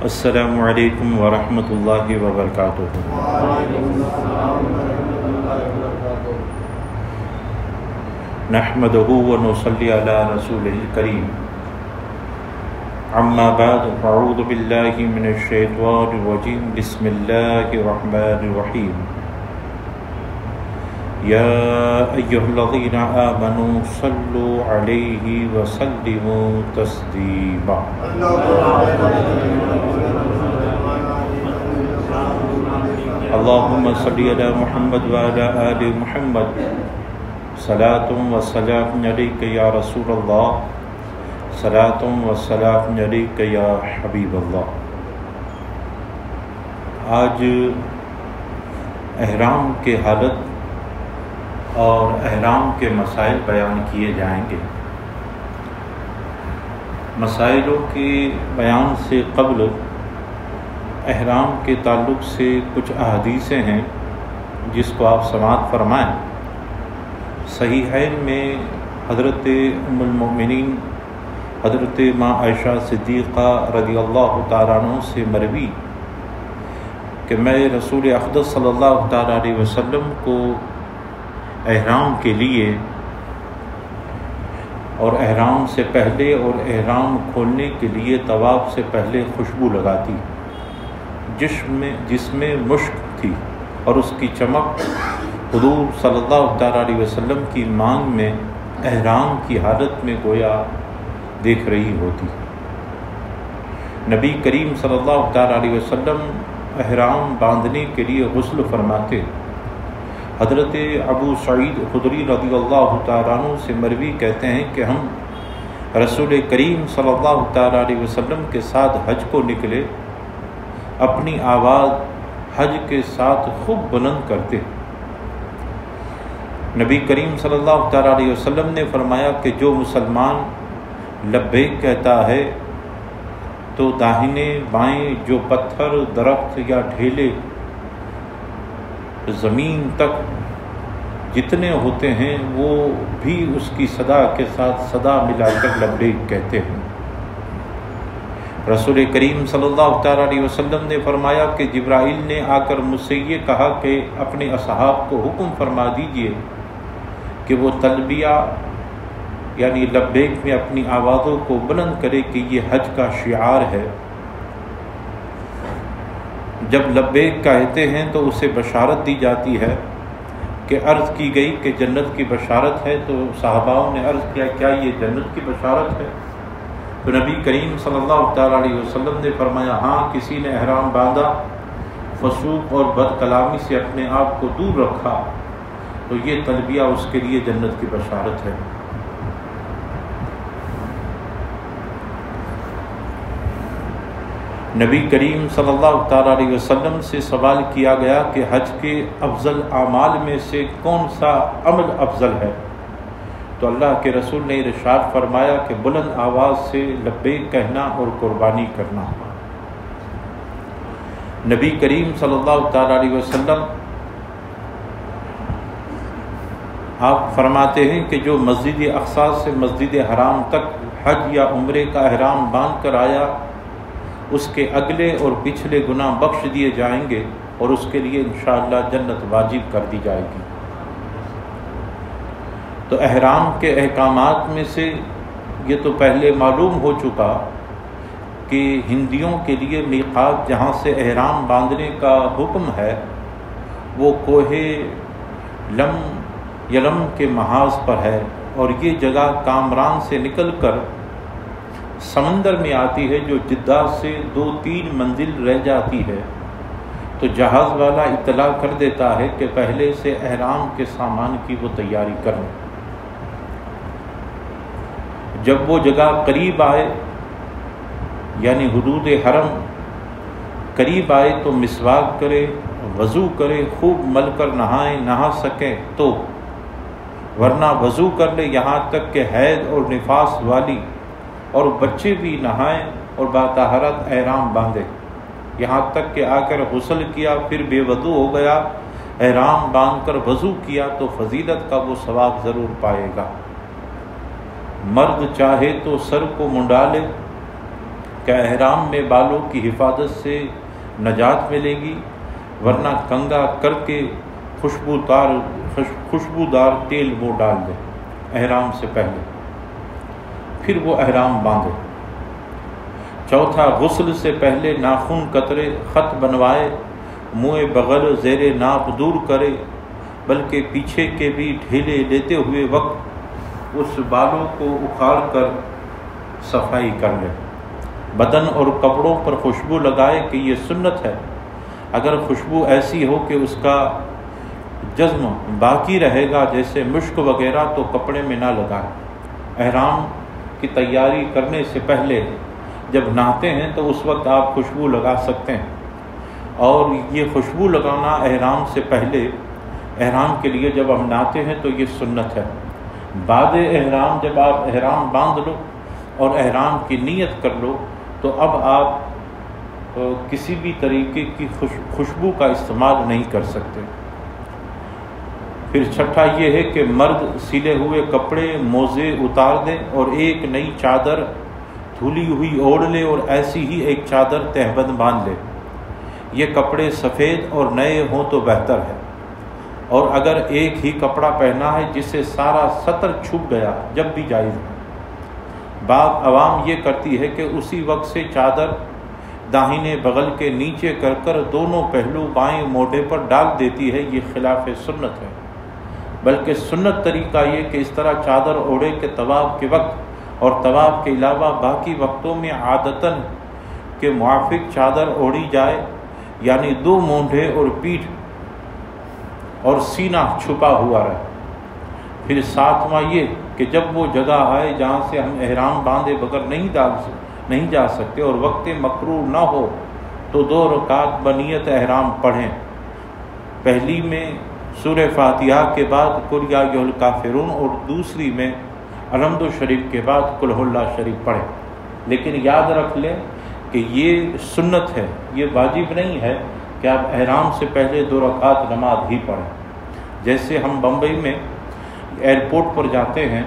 السلام علیکم ورحمۃ اللہ وبرکاتہ۔ نحمدہ ونصلی علی رسولہ الکریم، اما بعد فاعوذ باللہ من الشیطان الرجیم، بسم اللہ الرحمن الرحیم۔ یا ایھا الذین آمنوا صلوا علیہ وسلموا تسلیما۔ اللہم صلی علی محمد وعلی آل محمد، صلاۃ و سلام علیک یا رسول اللہ، صلاۃ و سلام علیک یا حبیب اللہ۔ آج احرام کے حالت اور احرام کے مسائل بیان کیے جائیں گے۔ مسائلوں کے بیان سے قبل احرام کے تعلق سے کچھ احادیثیں ہیں جس کو آپ سماعت فرمائیں۔ صحیحین میں حضرت ام المؤمنین حضرت ماں عائشہ صدیقہ رضی اللہ تعالیٰ عنہ سے مروی کہ میں رسول اقدس صلی اللہ تعالیٰ علیہ وسلم کو احرام کے لیے اور احرام سے پہلے اور احرام کھولنے کے لیے طواف سے پہلے خوشبو لگاتی، جس میں مشک تھی، اور اس کی چمک حضور صلی اللہ تعالیٰ علیہ وسلم کی مانگ میں احرام کی حالت میں گویا دیکھ رہی ہوتی۔ نبی کریم صلی اللہ تعالیٰ علیہ وسلم احرام باندھنے کے لیے غسل فرماتے۔ حضرت ابو سعید خدری رضی اللہ تعالیٰ عنہ سے مروی کہتے ہیں کہ ہم رسول کریم صلی اللہ تعالیٰ علیہ وسلم کے ساتھ حج کو نکلے، اپنی آواز حج کے ساتھ خوب بلند کرتے۔ نبی کریم صلی اللہ تعالیٰ علیہ وسلم نے فرمایا کہ جو مسلمان لبیک کہتا ہے تو داہنے بائیں جو پتھر، درخت یا ڈھیلے زمین تک جتنے ہوتے ہیں وہ بھی اس کی صدا کے ساتھ صدا ملا کر لبیک کہتے ہیں۔ رسول کریم صلی اللہ تعالیٰ علیہ وسلم نے فرمایا کہ جبرائیل نے آ کر مجھ سے یہ کہا کہ اپنے اصحاب کو حکم فرما دیجئے کہ وہ تلبیہ یعنی لبیک میں اپنی آوازوں کو بلند کرے کہ یہ حج کا شعار ہے۔ جب لبیک کہتے ہیں تو اسے بشارت دی جاتی ہے کہ عرض کی گئی کہ جنت کی بشارت ہے، تو صحاباؤں نے عرض کیا کیا یہ جنت کی بشارت ہے؟ تو نبی کریم صلی اللہ تعالیٰ علیہ وسلم نے فرمایا ہاں، کسی نے احرام باندھا، فسوق اور بد کلامی سے اپنے آپ کو دور رکھا تو یہ تلبیہ اس کے لیے جنت کی بشارت ہے۔ نبی کریم صلی اللہ تعالیٰ علیہ وسلم سے سوال کیا گیا کہ حج کے افضل اعمال میں سے کون سا عمل افضل ہے؟ تو اللہ کے رسول نے ارشاد فرمایا کہ بلند آواز سے لبیک کہنا اور قربانی کرنا۔ نبی کریم صلی اللہ تعالیٰ علیہ وسلم آپ فرماتے ہیں کہ جو مسجد اقصی سے مسجد حرام تک حج یا عمرے کا احرام باندھ کر آیا، اس کے اگلے اور پچھلے گناہ بخش دیے جائیں گے اور اس کے لیے انشاءاللہ جنت واجب کر دی جائے گی۔ تو احرام کے احکامات میں سے یہ تو پہلے معلوم ہو چکا کہ ہندیوں کے لیے میقات جہاں سے احرام باندھنے کا حکم ہے وہ کوہ یلم کے محاذ پر ہے، اور یہ جگہ کامران سے نکل کر سمندر میں آتی ہے جو جدہ سے 2-3 منزل رہ جاتی ہے۔ تو جہاز والا اطلاع کر دیتا ہے کہ پہلے سے احرام کے سامان کی وہ تیاری کر لیں۔ جب وہ جگہ قریب آئے یعنی حدود حرم قریب آئے تو مسواک کرے، وضو کرے، خوب مل کر نہا سکے تو، ورنہ وضو کر لے یہاں تک کہ حیض اور نفاس والی اور بچے بھی نہائیں اور باطہارت احرام باندھے، یہاں تک کہ آ کر غسل کیا پھر بے وضو ہو گیا، احرام باندھ کر وضو کیا تو فضیلت کا وہ ثواب ضرور پائے گا۔ مرد چاہے تو سر کو منڈا لے، کیا احرام میں بالوں کی حفاظت سے نجات ملے گی؟ ورنہ کنگا کر کے خوشبودار تیل وہ ڈال دے احرام سے پہلے، پھر وہ احرام باندھے۔ چوتھا، غسل سے پہلے ناخن قطرے خط بنوائے، منہ بغل زیر ناپ دور کرے، بلکہ پیچھے کے بھی ڈھیلے لیتے ہوئے وقت اس بالوں کو اکھاڑ کر صفائی کر لے۔ بدن اور کپڑوں پر خوشبو لگائے کہ یہ سنت ہے۔ اگر خوشبو ایسی ہو کہ اس کا جزم باقی رہے گا جیسے مشک وغیرہ تو کپڑے میں نہ لگائیں۔ احرام کی تیاری کرنے سے پہلے جب نہاتے ہیں تو اس وقت آپ خوشبو لگا سکتے ہیں، اور یہ خوشبو لگانا احرام سے پہلے، احرام کے لیے جب ہم نہاتے ہیں تو یہ سنت ہے۔ بعد احرام جب آپ احرام باندھ لو اور احرام کی نیت کر لو تو اب آپ کسی بھی طریقے کی خوشبو کا استعمال نہیں کر سکتے۔ پھر چھٹا یہ ہے کہ مرد سلے ہوئے کپڑے موزے اتار دے اور ایک نئی چادر دھلی ہوئی اوڑھ لے اور ایسی ہی ایک چادر تہبند باندھ لے۔ یہ کپڑے سفید اور نئے ہوں تو بہتر ہے، اور اگر ایک ہی کپڑا پہنا ہے جس سے سارا سطر چھپ گیا جب بھی جائز ہے۔ بعض عوام یہ کرتی ہے کہ اسی وقت سے چادر داہنے بغل کے نیچے کر کر دونوں پہلو بائیں موڈے پر ڈال دیتی ہے، یہ خلاف سنت ہے۔ بلکہ سنت طریقہ یہ کہ اس طرح چادر اوڑھے کہ طواف کے وقت اور طواف کے علاوہ باقی وقتوں میں عادتاً کے موافق چادر اوڑھی جائے، یعنی دو مونڈھے اور پیٹھ اور سینہ چھپا ہوا رہے۔ پھر ساتواں یہ کہ جب وہ جگہ آئے جہاں سے ہم احرام باندھے بغیر نہیں جا سکتے اور وقت مکروہ نہ ہو تو 2 رکعت بنیت احرام پڑھیں۔ پہلی میں سورہ فاتحہ کے بعد قل یا ایھا الکافرون اور دوسری میں الحمد شریف کے بعد قل ھو اللہ شریف پڑھیں۔ لیکن یاد رکھ لیں کہ یہ سنت ہے، یہ واجب نہیں ہے کہ آپ احرام سے پہلے 2 رکعت نماز ہی پڑھیں۔ جیسے ہم بمبئی میں ایئرپورٹ پر جاتے ہیں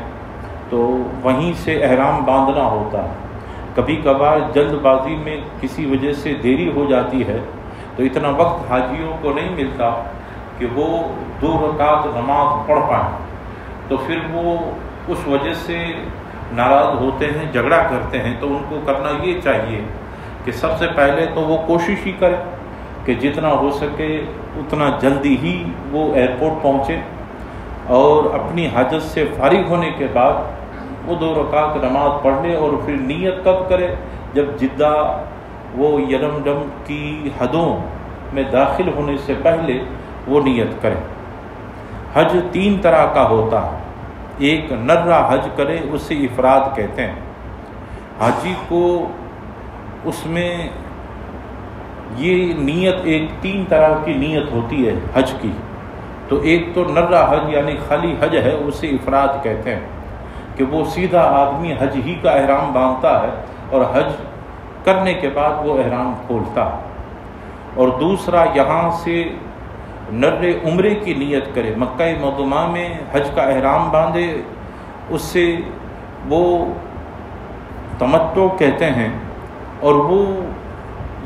تو وہیں سے احرام باندھنا ہوتا ہے۔ کبھی کبھار جلد بازی میں کسی وجہ سے دیری ہو جاتی ہے تو اتنا وقت حاجیوں کو نہیں ملتا کہ وہ 2 رکعت نماز پڑھ پائیں، تو پھر وہ اس وجہ سے ناراض ہوتے ہیں، جھگڑا کرتے ہیں۔ تو ان کو کرنا یہ چاہیے کہ سب سے پہلے تو وہ کوشش ہی کرے کہ جتنا ہو سکے اتنا جلدی ہی وہ ایئرپورٹ پہنچے، اور اپنی حاجت سے فارغ ہونے کے بعد وہ 2 رکعت نماز پڑھ لے، اور پھر نیت کب کرے؟ جب جدہ وہ یلملم کی حدوں میں داخل ہونے سے پہلے وہ نیت کرے۔ حج 3 طرح کا ہوتا ہے۔ ایک نرہ حج کرے، اسے افراد کہتے ہیں۔ حاجی کو اس میں یہ نیت 3 طرح کی نیت ہوتی ہے حج کی۔ تو ایک تو نرہ حج یعنی خالی حج ہے، اسے افراد کہتے ہیں، کہ وہ سیدھا آدمی حج ہی کا احرام باندھتا ہے اور حج کرنے کے بعد وہ احرام کھولتا ہے۔ اور دوسرا یہاں سے نر عمرے کی نیت کرے، مکہ مکرمہ میں حج کا احرام باندھے، اس سے وہ تمتع کہتے ہیں، اور وہ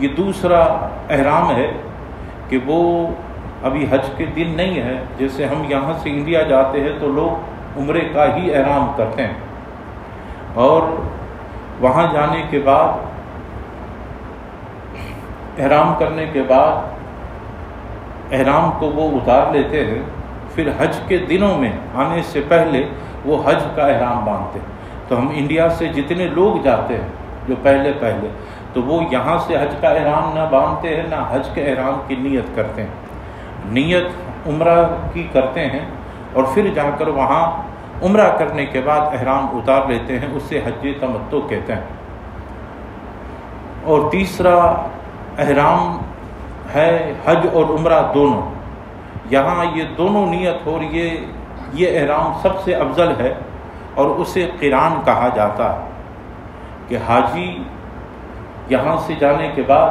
یہ دوسرا احرام ہے کہ وہ ابھی حج کے دن نہیں ہے۔ جیسے ہم یہاں سے انڈیا جاتے ہیں تو لوگ عمرے کا ہی احرام کرتے ہیں، اور وہاں جانے کے بعد احرام کرنے کے بعد احرام کو وہ اتار لیتے ہیں، پھر حج کے دنوں میں آنے سے پہلے وہ حج کا احرام باندھتے ہیں۔ تو ہم انڈیا سے جتنے لوگ جاتے ہیں جو پہلے تو وہ یہاں سے حج کا احرام نہ باندھتے ہیں، نہ حج کے احرام کی نیت کرتے ہیں۔ نیت عمرہ کی کرتے ہیں، اور پھر جا کر وہاں عمرہ کرنے کے بعد احرام اتار لیتے ہیں، اس سے حج تمتع کہتے ہیں۔ اور تیسرا احرام ہے حج اور عمرہ دونوں، یہاں یہ دونوں نیت ہو رہی ہے، یہ احرام سب سے افضل ہے، اور اسے قران کہا جاتا ہے کہ حاجی یہاں سے جانے کے بعد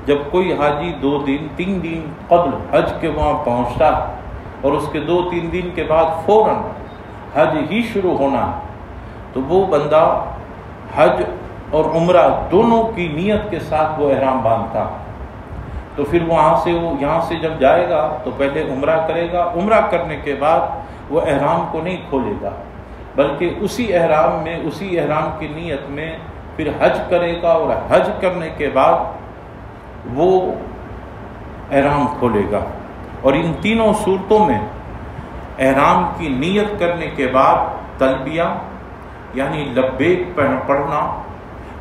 جب کوئی حاجی 2 دن 3 دن قبل حج کے وہاں پہنچتا ہے اور اس کے 2-3 دن کے بعد فوراً حج ہی شروع ہونا ہے، تو وہ بندہ حج اور عمرہ دونوں کی نیت کے ساتھ وہ احرام باندھتا، تو پھر وہ یہاں سے جب جائے گا تو پہلے عمرہ کرے گا، عمرہ کرنے کے بعد وہ احرام کو نہیں کھولے گا، بلکہ اسی احرام کی نیت میں پھر حج کرے گا، اور حج کرنے کے بعد وہ احرام کھولے گا۔ اور ان تینوں صورتوں میں احرام کی نیت کرنے کے بعد تلبیہ یعنی لبیک پڑھنا،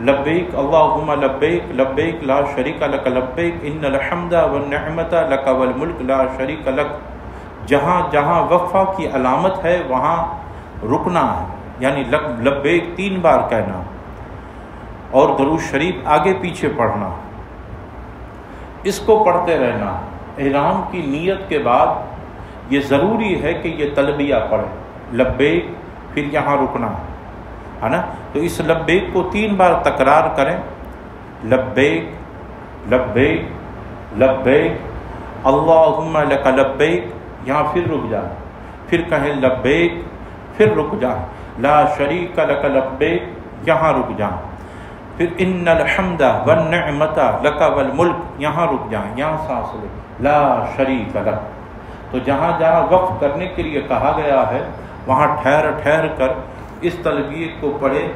لبیک اللہم لبیک لبیک لا شریک لک لبیک ان الحمد والنعمت لک والملک لا شریک لک، جہاں جہاں وقفہ کی علامت ہے وہاں رکنا ہے، یعنی لبیک 3 بار کہنا، اور درود شریف آگے پیچھے پڑھنا، اس کو پڑھتے رہنا۔ احرام کی نیت کے بعد یہ ضروری ہے کہ یہ تلبیہ پڑھے، لبیک، پھر یہاں رکنا ہے نا، تو اس لبیک کو 3 بار تکرار کریں، لبیک لبیک لبیک اللہم لک لبیک، یہاں پھر رک جائیں، پھر کہیں لبیک، پھر رک جائیں، لا شریک لک لبیک، یہاں رک جائیں، پھر ان الحمد والنعمت لک والملک، یہاں رک جائیں، یہاں سانس لیں، لا شریک لک۔ تو جہاں جہاں وقف کرنے کے لیے کہا گیا ہے وہاں ٹھہر کر اس تلبیہ کو پڑھے،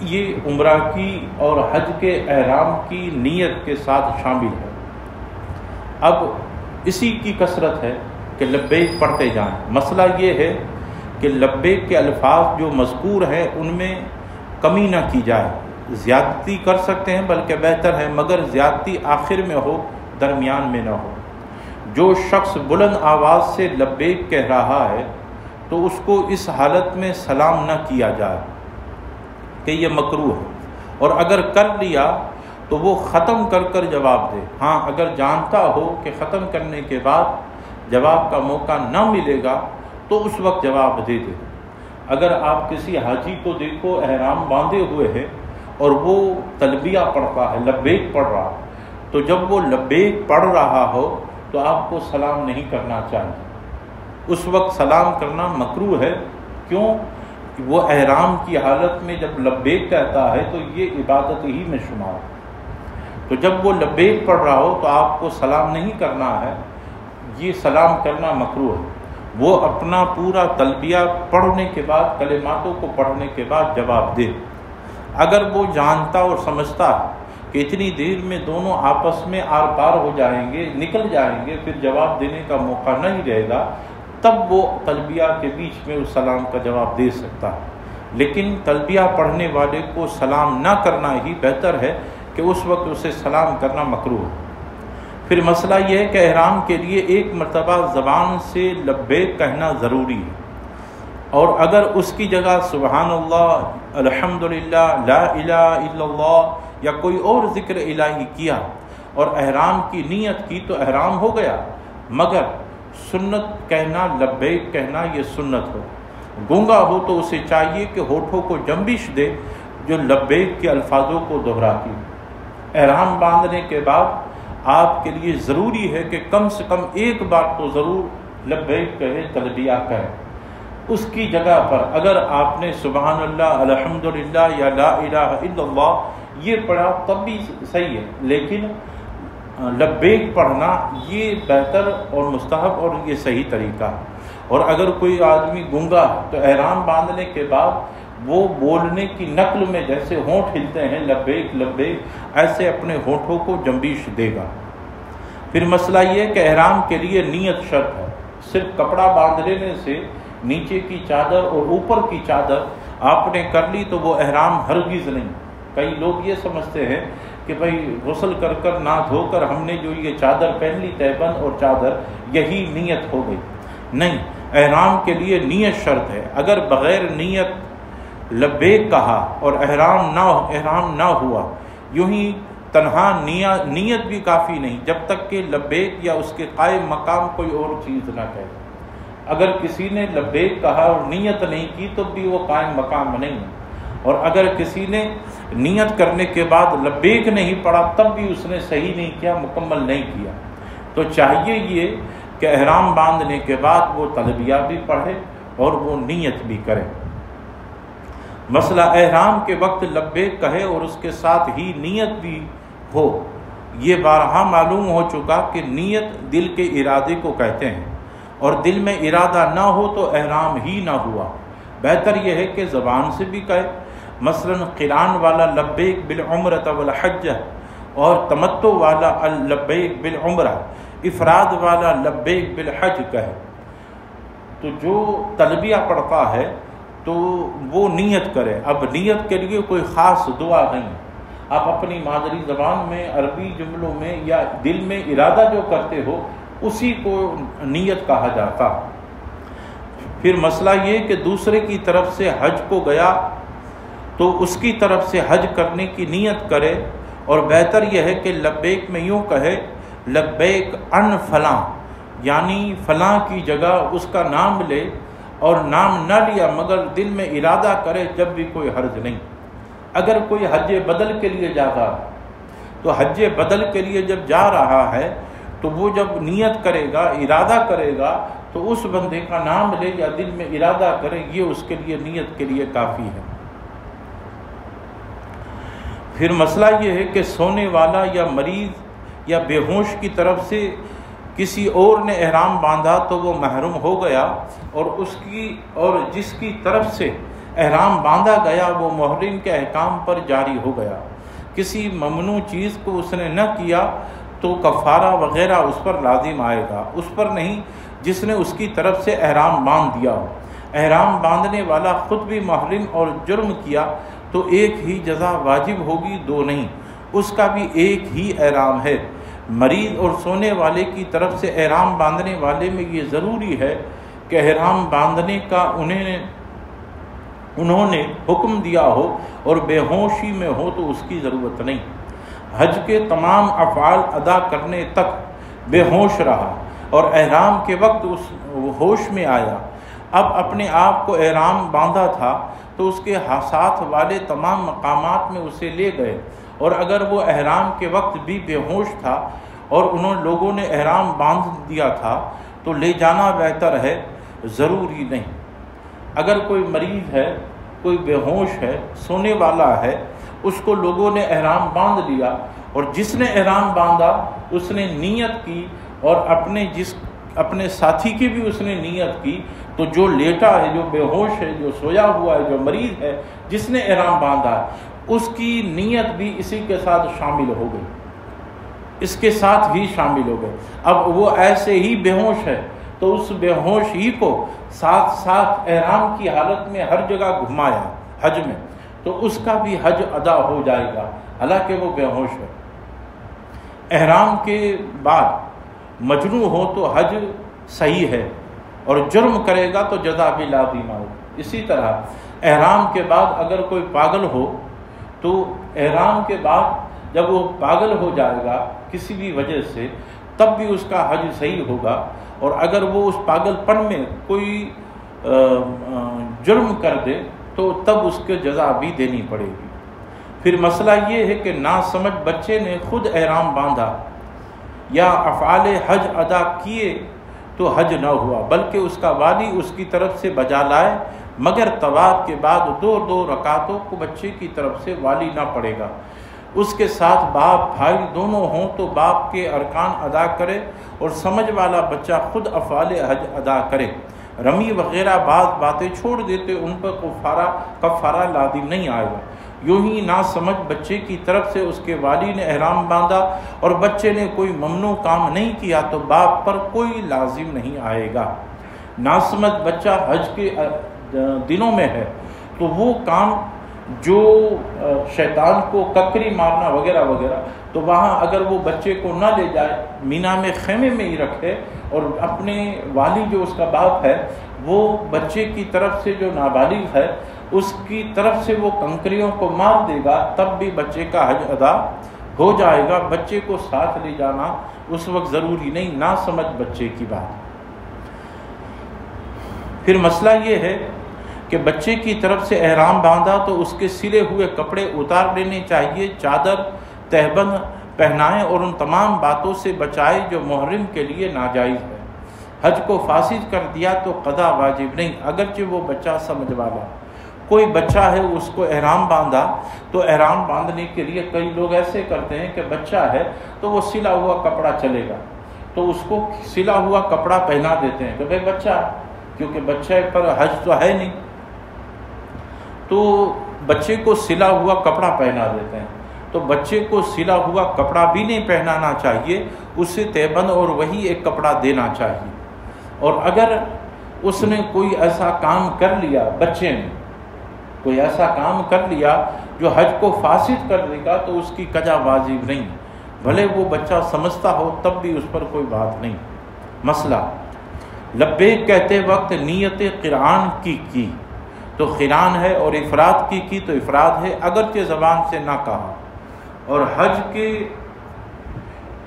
یہ عمرہ کی اور حج کے احرام کی نیت کے ساتھ شامل ہے۔ اب اسی کی کثرت ہے کہ لبیک پڑھتے جائیں۔ مسئلہ یہ ہے کہ لبیک کے الفاظ جو مذکور ہیں ان میں کمی نہ کی جائے، زیادتی کر سکتے ہیں بلکہ بہتر ہے، مگر زیادتی آخر میں ہو، درمیان میں نہ ہو۔ جو شخص بلند آواز سے لبیک کہہ رہا ہے تو اس کو اس حالت میں سلام نہ کیا جائے کہ یہ مکروہ ہے، اور اگر کر لیا تو وہ ختم کر جواب دے۔ ہاں اگر جانتا ہو کہ ختم کرنے کے بعد جواب کا موقع نہ ملے گا تو اس وقت جواب دے دے۔ اگر آپ کسی حاجی کو دیکھو احرام باندھے ہوئے ہے اور وہ تلبیہ پڑھتا ہے، لبیک پڑھ رہا، تو جب وہ لبیک پڑھ رہا ہو تو آپ کو سلام نہیں کرنا چاہیے، اس وقت سلام کرنا مکروہ ہے۔ کیوں؟ وہ احرام کی حالت میں جب لبیک کہتا ہے تو یہ عبادت ہی میں شمار ہے، تو جب وہ لبیک پڑھ رہا ہو تو آپ کو سلام نہیں کرنا ہے، یہ سلام کرنا مکروہ ہے۔ وہ اپنا پورا تلبیہ پڑھنے کے بعد، کلماتوں کو پڑھنے کے بعد جواب دے۔ اگر وہ جانتا اور سمجھتا ہے کہ اتنی دیر میں دونوں آپس میں آر پار ہو جائیں گے، نکل جائیں گے، پھر جواب دینے کا موقع نہیں رہے گا، تب وہ تلبیہ کے بیچ میں اس سلام کا جواب دے سکتا ہے۔ لیکن تلبیہ پڑھنے والے کو سلام نہ کرنا ہی بہتر ہے کہ اس وقت اسے سلام کرنا مکروہ ہے۔ پھر مسئلہ یہ ہے کہ احرام کے لیے ایک مرتبہ زبان سے لبیک کہنا ضروری ہے، اور اگر اس کی جگہ سبحان اللہ، الحمدللہ، لا الہ الا اللہ یا کوئی اور ذکر الہی کیا اور احرام کی نیت کی تو احرام ہو گیا، مگر سنت کہنا، لبیک کہنا یہ سنت ہو۔ گونگا ہو تو اسے چاہیے کہ ہونٹوں کو جنبش دے جو لبیک کے الفاظوں کو دہراتی ہے۔ احرام باندھنے کے بعد آپ کے لیے ضروری ہے کہ کم سے کم ایک بار تو ضرور لبیک کہے، تلبیہ کہے۔ اس کی جگہ پر اگر آپ نے سبحان اللہ، الحمدللہ یا لا الہ الا اللہ یہ پڑھا تب بھی صحیح ہے، لیکن لبیک پڑھنا یہ بہتر اور مستحب اور یہ صحیح طریقہ ہے۔ اور اگر کوئی آدمی گونگا ہے تو احرام باندھنے کے بعد وہ بولنے کی نقل میں جیسے ہونٹ ہلتے ہیں لبیک لبیک، ایسے اپنے ہونٹوں کو جنبش دے گا۔ پھر مسئلہ یہ کہ احرام کے لیے نیت شرط ہے۔ صرف کپڑا باندھ لینے سے نیچے کی چادر اور اوپر کی چادر آپ نے کر لی تو وہ احرام ہرگز نہیں۔ کئی لوگ یہ سمجھتے ہیں کہ بھائی غسل کر کر نہ دھو کر ہم نے جو یہ چادر پہن لی تہبند اور چادر، یہی نیت ہو گئی۔ نہیں، احرام کے لیے نیت شرط ہے۔ اگر بغیر نیت لبیک کہا اور احرام نہ ہوا، یوں ہی تنہا نیت بھی کافی نہیں جب تک کہ لبیک یا اس کے قائم مقام کوئی اور چیز نہ کہے۔ اگر کسی نے لبیک کہا اور نیت نہیں کی تو بھی وہ قائم مقام نہیں ہے، اور اگر کسی نے نیت کرنے کے بعد لبیک نہیں پڑھا تب بھی اس نے صحیح نہیں کیا، مکمل نہیں کیا۔ تو چاہیے یہ کہ احرام باندھنے کے بعد وہ تلبیہ بھی پڑھے اور وہ نیت بھی کرے۔ مسئلہ احرام کے وقت لبیک کہے اور اس کے ساتھ ہی نیت بھی ہو، یہ بارہا معلوم ہو چکا کہ نیت دل کے ارادے کو کہتے ہیں، اور دل میں ارادہ نہ ہو تو احرام ہی نہ ہوا۔ بہتر یہ ہے کہ زبان سے بھی کہے، مثلا قران والا لبیک بالعمرۃ والحج اور تمتع والا لبیک بالعمرہ، افراد والا لبیک بالحج کہے۔ تو جو تلبیہ پڑھتا ہے تو وہ نیت کرے۔ اب نیت کے لیے کوئی خاص دعا نہیں، آپ اپنی مادری زبان میں عربی جملوں میں یا دل میں ارادہ جو کرتے ہو اسی کو نیت کہا جاتا۔ پھر مسئلہ یہ کہ دوسرے کی طرف سے حج کو گیا تو اس کی طرف سے حج کرنے کی نیت کرے، اور بہتر یہ ہے کہ لبیک میں یوں کہے لبیک ان فلاں، یعنی فلاں کی جگہ اس کا نام لے، اور نام نہ لیا مگر دل میں ارادہ کرے جب بھی کوئی حرج نہیں۔ اگر کوئی حج بدل کے لیے جاتا تو حج بدل کے لیے جب جا رہا ہے تو وہ جب نیت کرے گا، ارادہ کرے گا، تو اس بندے کا نام لے یا دل میں ارادہ کرے، یہ اس کے لیے نیت کے لیے کافی ہے۔ پھر مسئلہ یہ ہے کہ سونے والا یا مریض یا بے ہوش کی طرف سے کسی اور نے احرام باندھا تو وہ محروم ہو گیا، اور جس کی طرف سے احرام باندھا گیا وہ محرم کے احکام پر جاری ہو گیا۔ کسی ممنوع چیز کو اس نے نہ کیا تو کفارہ وغیرہ اس پر لازم آئے گا، اس پر نہیں جس نے اس کی طرف سے احرام باندھ دیا ہو۔ احرام باندھنے والا خود بھی محرم اور جرم کیا تو ایک ہی جزا واجب ہوگی، دو نہیں، اس کا بھی ایک ہی احرام ہے۔ مریض اور سونے والے کی طرف سے احرام باندھنے والے میں یہ ضروری ہے کہ احرام باندھنے کا انہوں نے حکم دیا ہو، اور بے ہوشی میں ہو تو اس کی ضرورت نہیں۔ حج کے تمام افعال ادا کرنے تک بے ہوش رہا اور احرام کے وقت اس ہوش میں آیا، اب اپنے آپ کو احرام باندھا تھا تو اس کے ساتھ والے تمام مقامات میں اسے لے گئے، اور اگر وہ احرام کے وقت بھی بے ہوش تھا اور لوگوں نے احرام باندھ دیا تھا تو لے جانا بہتر ہے، ضروری نہیں۔ اگر کوئی مریض ہے، کوئی بے ہوش ہے، سونے والا ہے، اس کو لوگوں نے احرام باندھ لیا، اور جس نے احرام باندھا اس نے نیت کی، اور اپنے ساتھی کی بھی اس نے نیت کی، تو جو لیٹا ہے، جو بے ہوش ہے، جو سویا ہوا ہے، جو مریض ہے، جس نے احرام باندھا ہے، اس کی نیت بھی اسی کے ساتھ شامل ہو گئی، اس کے ساتھ ہی شامل ہو گئے۔ اب وہ ایسے ہی بے ہوش ہے تو اس بے ہوش ہی کو ساتھ ساتھ احرام کی حالت میں ہر جگہ گھمایا حج میں، تو اس کا بھی حج ادا ہو جائے گا، حالانکہ وہ بے ہوش ہے۔ احرام کے بعد مجنون ہو تو حج صحیح ہے، اور جرم کرے گا تو جزا بھی لازم آئے۔ اسی طرح احرام کے بعد اگر کوئی پاگل ہو تو احرام کے بعد جب وہ پاگل ہو جائے گا کسی بھی وجہ سے، تب بھی اس کا حج صحیح ہوگا، اور اگر وہ اس پاگل پن میں کوئی جرم کر دے تو تب اس کے جزا بھی دینی پڑے گی۔ پھر مسئلہ یہ ہے کہ ناسمجھ بچے نے خود احرام باندھا یا افعال حج ادا کیے تو حج نہ ہوا، بلکہ اس کا والی اس کی طرف سے بجا لائے، مگر طواف کے بعد دو رکعتوں کو بچے کی طرف سے والی نہ پڑے گا۔ اس کے ساتھ باپ بھائی دونوں ہوں تو باپ کے ارکان ادا کرے، اور سمجھ والا بچہ خود افعال حج ادا کرے۔ رمی وغیرہ بعض باتیں چھوڑ دیتے، ان پر کفارہ لازم نہیں آئے گا۔ یوں ہی ناسمجھ بچے کی طرف سے اس کے والی نے احرام باندھا اور بچے نے کوئی ممنوع کام نہیں کیا تو باپ پر کوئی لازم نہیں آئے گا۔ ناسمجھ بچہ حج کے دنوں میں ہے تو وہ کام جو شیطان کو ککری مارنا وغیرہ وغیرہ، تو وہاں اگر وہ بچے کو نہ لے جائے، مینا میں خیمے میں ہی رکھے، اور اپنے والی جو اس کا باپ ہے وہ بچے کی طرف سے جو نابالغ ہے اس کی طرف سے وہ کنکریوں کو مار دے گا، تب بھی بچے کا حج ادا ہو جائے گا۔ بچے کو ساتھ لے جانا اس وقت ضروری نہیں، نہ سمجھ بچے کی بات۔ پھر مسئلہ یہ ہے کہ بچے کی طرف سے احرام باندھا تو اس کے سلے ہوئے کپڑے اتار لینے چاہیے، چادر تہبند پہنائیں اور ان تمام باتوں سے بچائے جو محرم کے لیے ناجائز ہے۔ حج کو فاسد کر دیا تو قضا واجب نہیں، اگرچہ وہ بچہ سمجھ والا۔ کوئی بچہ ہے اس کو احرام باندھا، تو احرام باندھنے کے لیے کئی لوگ ایسے کرتے ہیں کہ بچہ ہے تو وہ سلا ہوا کپڑا چلے گا، تو اس کو سلا ہوا کپڑا پہنا دیتے ہیں کہ بھائی بچہ ہے، کیونکہ بچے پر حج تو ہے نہیں، تو بچے کو سلا ہوا کپڑا پہنا دیتے ہیں۔ تو بچے کو سلا ہوا کپڑا بھی نہیں پہنانا چاہیے، اسے تیبند اور وہی ایک کپڑا دینا چاہیے۔ اور اگر اس نے کوئی ایسا کام کر لیا، بچے نے کوئی ایسا کام کر لیا جو حج کو فاسد کر دے گا، تو اس کی قضا واجب نہیں، بھلے وہ بچہ سمجھتا ہو تب بھی اس پر کوئی بات نہیں۔ مسئلہ لبیک کہتے وقت نیت قران کی تو قران ہے، اور افراد کی تو افراد ہے، اگرچہ زبان سے نہ کہا، اور حج کے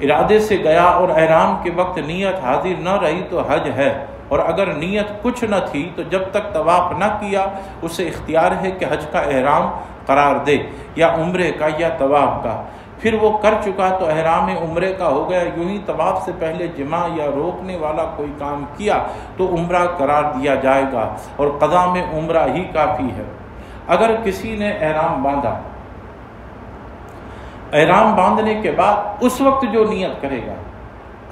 ارادے سے گیا اور احرام کے وقت نیت حاضر نہ رہی تو حج ہے، اور اگر نیت کچھ نہ تھی تو جب تک طواف نہ کیا اسے اختیار ہے کہ حج کا احرام قرار دے، یا عمرے کا یا طواف کا، پھر وہ کر چکا تو احرام عمرے کا ہو گیا۔ یوں ہی طواف سے پہلے جماع یا روکنے والا کوئی کام کیا تو عمرہ قرار دیا جائے گا، اور قضا میں عمرہ ہی کافی ہے۔ اگر کسی نے احرام باندھا، احرام باندھنے کے بعد اس وقت جو نیت کرے گا،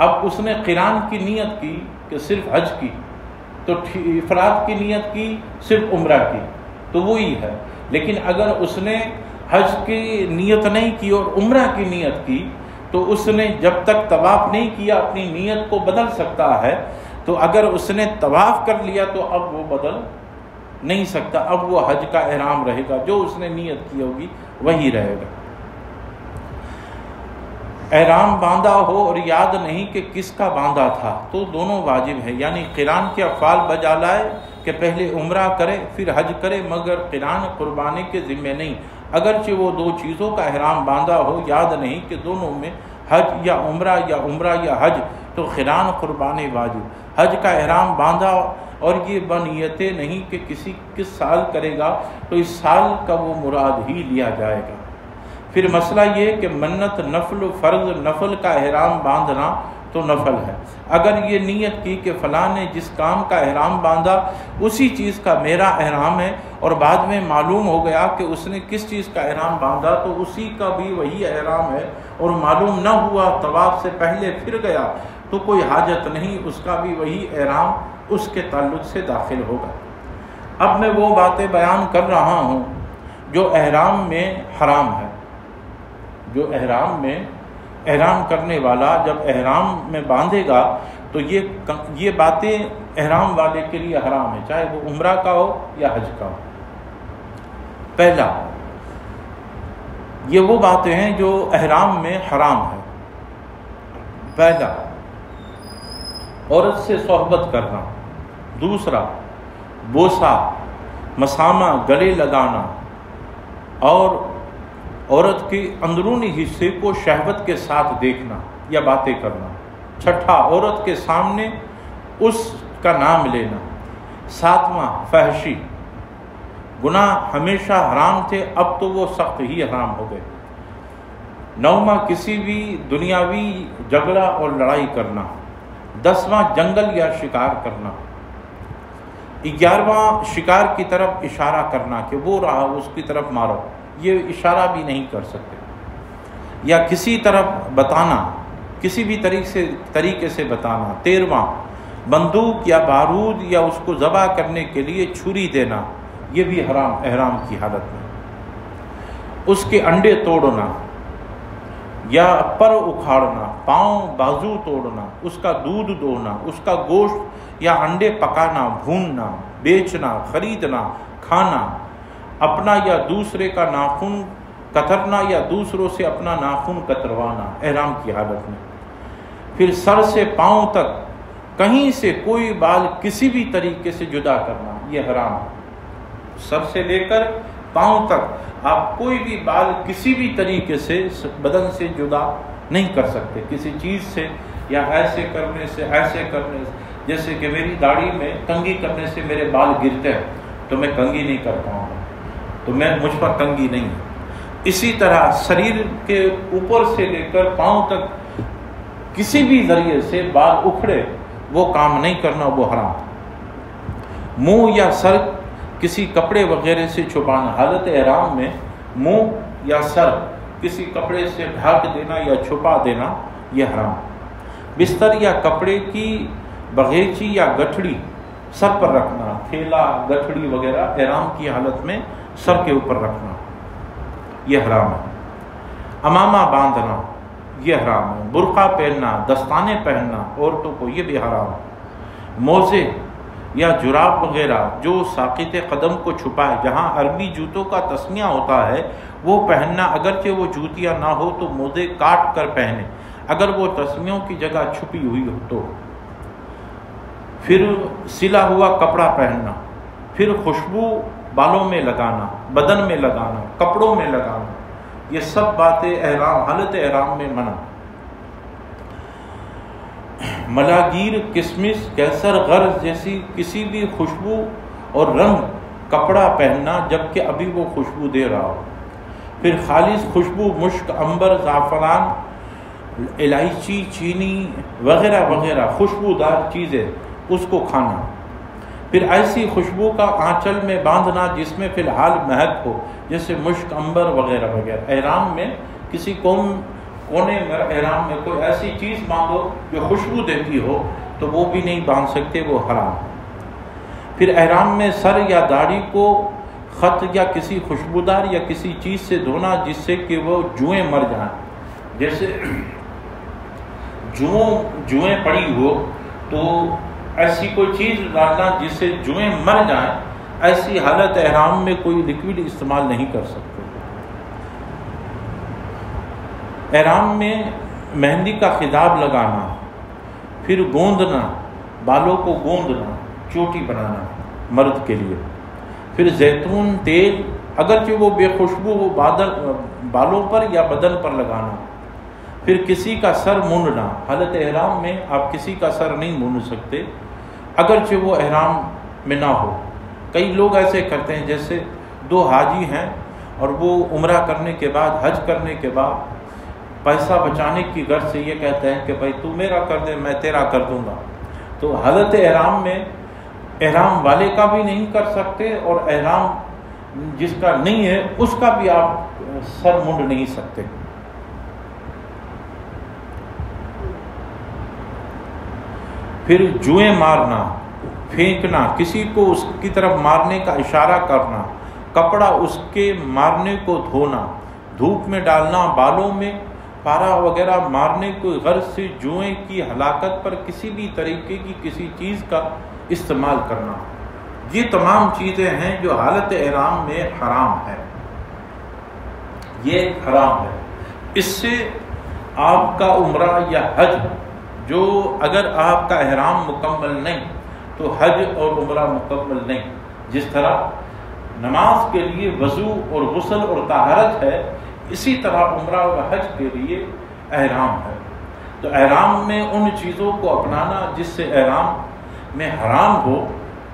اب اس نے قران کی نیت کی کہ صرف حج کی، تو افراد کی نیت کی صرف عمرہ کی، تو وہی ہے۔ لیکن اگر اس نے حج کی نیت نہیں کی اور عمرہ کی نیت کی، تو اس نے جب تک طواف نہیں کیا اپنی نیت کو بدل سکتا ہے، تو اگر اس نے طواف کر لیا تو اب وہ بدل نہیں سکتا، اب وہ حج کا احرام رہے گا، جو اس نے نیت کی ہوگی وہی رہے گا۔ احرام باندھا ہو اور یاد نہیں کہ کس کا باندھا تھا تو دونوں واجب ہے، یعنی قران کے افعال بجا لائے کہ پہلے عمرہ کرے پھر حج کرے، مگر قران قربانی کے ذمہ نہیں، اگرچہ وہ دو چیزوں کا احرام باندھا ہو، یاد نہیں کہ دونوں میں حج یا عمرہ یا حج، تو قران قربانی واجب۔ حج کا احرام باندھا اور یہ بنیتیں نہیں کہ کس سال کرے گا، تو اس سال کا وہ مراد ہی لیا جائے گا۔ پھر مسئلہ یہ کہ منت نفل و فرض، نفل کا احرام باندھنا تو نفل ہے، اگر یہ نیت کی کہ فلاں نے جس کام کا احرام باندھا اسی چیز کا میرا احرام ہے، اور بعد میں معلوم ہو گیا کہ اس نے کس چیز کا احرام باندھا تو اسی کا بھی وہی احرام ہے، اور معلوم نہ ہوا طواف سے پہلے پھر گیا تو کوئی حاجت نہیں، اس کا بھی وہی احرام اس کے تعلق سے داخل ہوگا۔ اب میں وہ باتیں بیان کر رہا ہوں جو احرام میں حرام ہے، جو احرام کرنے والا جب احرام میں باندھے گا تو یہ باتیں احرام والے کے لیے حرام ہے، چاہے وہ عمرہ کا ہو یا حج کا ہو۔ پہلا، یہ وہ باتیں ہیں جو احرام میں حرام ہے۔ پہلا، عورت سے صحبت کرنا۔ دوسرا، بوسہ، مسامہ، گلے لگانا، اور عورت کے اندرونی حصے کو شہوت کے ساتھ دیکھنا یا باتیں کرنا۔ چھٹا، عورت کے سامنے اس کا نام لینا۔ ساتواں، فحشی۔ گناہ ہمیشہ حرام تھے، اب تو وہ سخت ہی حرام ہو گئے۔ نوواں، کسی بھی دنیاوی جھگڑا اور لڑائی کرنا۔ 10واں، جنگل یا شکار کرنا۔ 11واں، شکار کی طرف اشارہ کرنا کہ وہ رہا اس کی طرف مارو، یہ اشارہ بھی نہیں کر سکتے، یا کسی طرف بتانا، کسی بھی طریقے سے بتانا۔ 13واں، بندوق یا بارود یا اس کو ذبح کرنے کے لیے چھری دینا، یہ بھی حرام، احرام کی حالت میں۔ اس کے انڈے توڑنا یا پر اکھاڑنا، پاؤں بازو توڑنا، اس کا دودھ دوہنا، اس کا گوشت یا انڈے پکانا، بھوننا، بیچنا، خریدنا، کھانا، اپنا یا دوسرے کا ناخن کترنا یا دوسروں سے اپنا ناخن کتروانا، احرام کی حالت میں۔ پھر سر سے پاؤں تک کہیں سے کوئی بال کسی بھی طریقے سے جدا کرنا، یہ حرام ہے۔ سر سے لے کر پاؤں تک آپ کوئی بھی بال کسی بھی طریقے سے بدن سے جدا نہیں کر سکتے، کسی چیز سے، یا ایسے کرنے سے، جیسے کہ میری داڑھی میں کنگھی کرنے سے میرے بال گرتے ہیں تو میں کنگھی نہیں کر پاؤں گا، تو مجھ پر کنگھی نہیں ہے۔ اسی طرح شریر کے اوپر سے لے کر پاؤں تک کسی بھی ذریعے سے بال اکھڑے وہ کام نہیں کرنا، وہ حرام۔ منہ یا سر کسی کپڑے وغیرہ سے چھپانا، حالت احرام میں منہ یا سر کسی کپڑے سے ڈھانک دینا یا چھپا دینا یہ حرام۔ بستر یا کپڑے کی بغیچی یا گٹھڑی سر پر رکھنا، تھیلا گٹھڑی وغیرہ احرام کی حالت میں سر کے اوپر رکھنا یہ حرام ہے۔ امامہ باندھنا یہ حرام ہے۔ برقع پہننا، دستانے پہننا عورتوں کو یہ بھی حرام ہے۔ موزے یا جراب وغیرہ جو ساقط قدم کو چھپائے، جہاں عربی جوتوں کا تسمیہ ہوتا ہے وہ پہننا، اگرچہ وہ جوتیاں نہ ہو تو موزے کاٹ کر پہنے اگر وہ تسمیوں کی جگہ چھپی ہوئی ہو تو۔ پھر سلا ہوا کپڑا پہننا، پھر خوشبو بالوں میں لگانا، بدن میں لگانا، کپڑوں میں لگانا، یہ سب باتیں احرام، حالت احرام میں منع۔ ملاگیر، کسمس، کیسر، غرض جیسی کسی بھی خوشبو اور رنگ کپڑا پہننا جبکہ ابھی وہ خوشبو دے رہا ہو۔ پھر خالص خوشبو، مشک، عنبر، زعفران، الائچی، چینی وغیرہ وغیرہ خوشبودار چیزیں اس کو کھانا۔ پھر ایسی خوشبو کا آنچل میں باندھنا جس میں فی الحال مہک ہو، جیسے مشک، عنبر وغیرہ وغیرہ۔ احرام میں کسی کونے میں احرام میں کوئی ایسی چیز باندھو جو خوشبو دیتی ہو تو وہ بھی نہیں باندھ سکتے، وہ حرام۔ پھر احرام میں سر یا داڑھی کو خط یا کسی خوشبودار یا کسی چیز سے دھونا جس سے کہ وہ جوئیں مر جائیں، جیسے جوئیں پڑی ہو تو ایسی کوئی چیز ڈالنا جس سے جوئیں مر جائیں، ایسی حالت احرام میں کوئی لکوڈ استعمال نہیں کر سکتے۔ احرام میں مہندی کا خضاب لگانا، پھر گوندنا، بالوں کو گوندنا، چوٹی بنانا مرد کے لیے۔ پھر زیتون تیل اگرچہ وہ بے خوشبو ہو بالوں پر یا بدن پر لگانا۔ پھر کسی کا سر مونڈنا، حالت احرام میں آپ کسی کا سر نہیں مونڈ سکتے اگرچہ وہ احرام میں نہ ہو۔ کئی لوگ ایسے کرتے ہیں، جیسے دو حاجی ہیں اور وہ عمرہ کرنے کے بعد، حج کرنے کے بعد پیسہ بچانے کی غرض سے یہ کہتے ہیں کہ بھائی تو میرا کر دے میں تیرا کر دوں گا، تو حالت احرام میں احرام والے کا بھی نہیں کر سکتے اور احرام جس کا نہیں ہے اس کا بھی آپ سر مونڈ نہیں سکتے۔ پھر جوئیں مارنا، پھینکنا، کسی کو اس کی طرف مارنے کا اشارہ کرنا، کپڑا اس کے مارنے کو دھونا، دھوپ میں ڈالنا، بالوں میں پارا وغیرہ مارنے کو غرض سے جوئیں کی ہلاکت پر کسی بھی طریقے کی کسی چیز کا استعمال کرنا، یہ تمام چیزیں ہیں جو حالت احرام میں حرام ہے، یہ حرام ہے۔ اس سے آپ کا عمرہ یا حج جو اگر آپ کا احرام مکمل نہیں تو حج اور عمرہ مکمل نہیں۔ جس طرح نماز کے لیے وضو اور غسل اور طہارت ہے، اسی طرح عمرہ اور حج کے لیے احرام ہے۔ تو احرام میں ان چیزوں کو اپنانا جس سے احرام میں حرام ہو،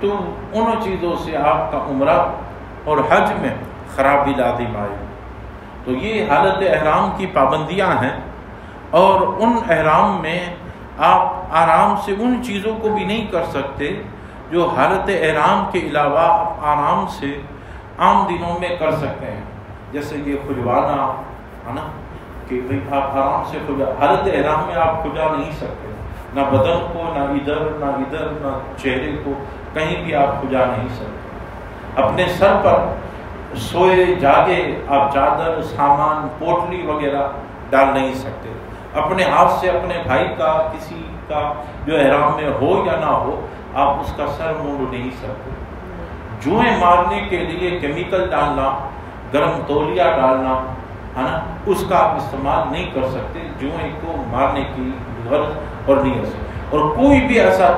تو ان چیزوں سے آپ کا عمرہ اور حج میں خرابی لازم آئے۔ تو یہ حالت احرام کی پابندیاں ہیں، اور ان احرام میں آپ آرام سے ان چیزوں کو بھی نہیں کر سکتے جو حالت احرام کے علاوہ آپ آرام سے عام دنوں میں کر سکتے ہیں، جیسے یہ کھجوانا ہے نا، کہ آپ آرام سے حالت احرام میں آپ کھجا نہیں سکتے، نہ بدن کو، نہ ادھر، نہ چہرے کو، کہیں بھی آپ کھجا نہیں سکتے۔ اپنے سر پر سوئے جاگے آپ چادر، سامان، پوٹلی وغیرہ ڈال نہیں سکتے۔ اپنے ہاتھ سے اپنے بھائی کا، کسی کا جو احرام میں ہو یا نہ ہو، آپ اس کا سر مونڈ نہیں سکتے۔ جوئیں مارنے کے لیے کیمیکل ڈالنا، گرم تولیہ ڈالنا ہے نا، اس کا آپ استعمال نہیں کر سکتے جوئیں کو مارنے کی غرض اور نیت سے۔ اور کوئی بھی ایسا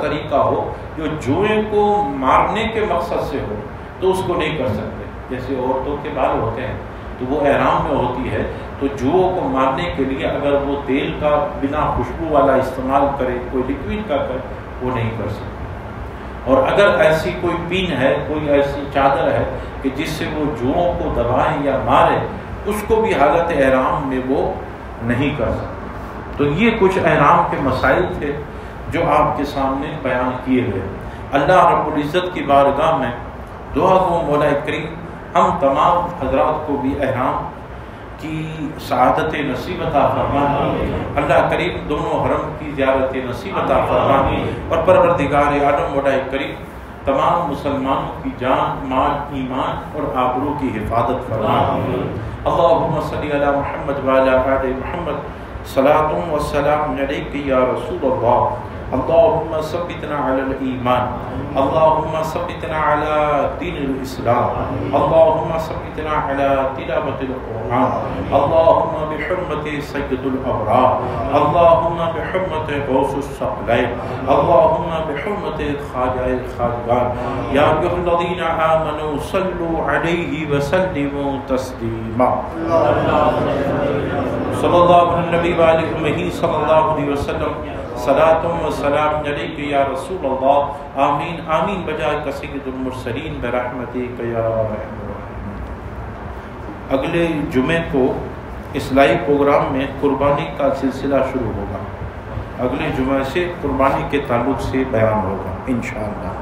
طریقہ ہو جو جوئیں کو مارنے کے مقصد سے ہو تو اس کو نہیں کر سکتے۔ جیسے عورتوں کے بال ہوتے ہیں تو وہ احرام میں ہوتی ہے، تو جوؤں کو مارنے کے لیے اگر وہ تیل کا بنا خوشبو والا استعمال کرے، کوئی لکوڈ کا کرے، وہ نہیں کر سکتے۔ اور اگر ایسی کوئی پین ہے، کوئی ایسی چادر ہے کہ جس سے وہ جوؤں کو دبائیں یا مارے، اس کو بھی حالت احرام میں وہ نہیں کر سکتے۔ تو یہ کچھ احرام کے مسائل تھے جو آپ کے سامنے بیان کیے گئے۔ اللہ رب العزت کی بارگاہ میں دعا گو مولا کریم ہم تمام حضرات کو بھی احرام کی سعادت نصیب عطا فرما، اللہ کریم دونوں حرم کی زیارت نصیب عطا فرما، اور پروردگار عالم مولا کریم تمام مسلمانوں کی جان مال ایمان اور آبرو کی حفاظت فرما۔ اللہم صلی علی محمد وعلی آل محمد صلاۃ و سلام علیک یا رسول اللہ، اللہم ثبتنا علی الایمان، اللہم ثبتنا علی دین الاسلام، اللہم ثبتنا علی تلاوت القرآن، اللہم بحرمت سید الابرار، اللہم بحرمت غوث الثقلین، اللہم بحرمت خواجہ الخواجگان، یا ایھا الذین آمنوا صلوا علیہ وسلموا تسلیما۔ صلی اللہ علیہ نبی وآلہ صلی اللہ علیہ وسلم، صلاۃ و سلام علیک یا رسول اللہ، آمین آمین بجائے کا سید المرسلین برحمتک یا ارحم الراحمین۔ اگلے جمعے کو اصلاحی پروگرام میں قربانی کا سلسلہ شروع ہوگا، اگلے جمعے سے قربانی کے تعلق سے بیان ہوگا انشاءاللہ۔